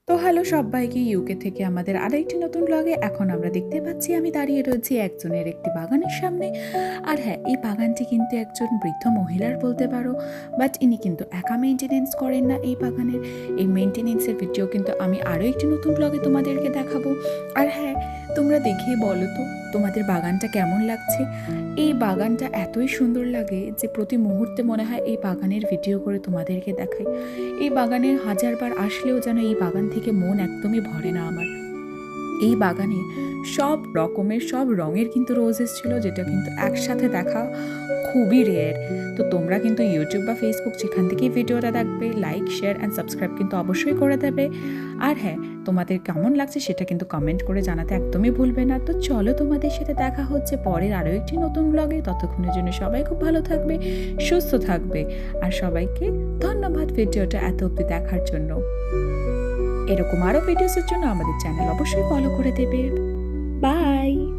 তো হ্যালো সব্বাইকে ইউকে থেকে আমাদের আরেকটি নতুন ব্লগে। এখন আমরা দেখতে পাচ্ছি আমি দাঁড়িয়ে রয়েছি একজনের একটি বাগানের সামনে। আর হ্যাঁ, এই বাগানটি কিন্তু একজন বৃদ্ধ মহিলার বলতে পারো, বাট ইনি কিন্তু একা মেনটেনেন্স করেন না এই বাগানের। এই মেনটেনেন্সের ভিডিও কিন্তু আমি আরও একটি নতুন ব্লগে তোমাদেরকে দেখাবো। আর হ্যাঁ, তোমরা দেখে বলো তো তোমাদের বাগানটা কেমন লাগছে। এই বাগানটা এতই সুন্দর লাগে যে প্রতি মুহূর্তে মনে হয় এই বাগানের ভিডিও করে তোমাদেরকে দেখাই। এই বাগানে হাজারবার আসলেও যেন এই বাগান থেকে মন একদমই ভরে না আমার। এই বাগানে সব রকমের সব রঙের কিন্তু রোজেস ছিল, যেটা কিন্তু একসাথে দেখা খুবই রেয়ার। তো তোমরা কিন্তু ইউটিউব বা ফেসবুক যেখান থেকেই ভিডিওটা দেখবে, লাইক শেয়ার অ্যান্ড সাবস্ক্রাইব কিন্তু অবশ্যই করে দেবে। আর হ্যাঁ, তোমাদের কেমন লাগছে সেটা কিন্তু কমেন্ট করে জানাতে একদমই ভুলবে না। তো চলো, তোমাদের সাথে দেখা হচ্ছে পরের আরও একটি নতুন ব্লগে। ততক্ষণের জন্য সবাই খুব ভালো থাকবে, সুস্থ থাকবে। আর সবাইকে ধন্যবাদ ভিডিওটা এত অবধি দেখার জন্য। এরকম আরও ভিডিওসের জন্য আমাদের চ্যানেল অবশ্যই ফলো করে দেবে। বাই।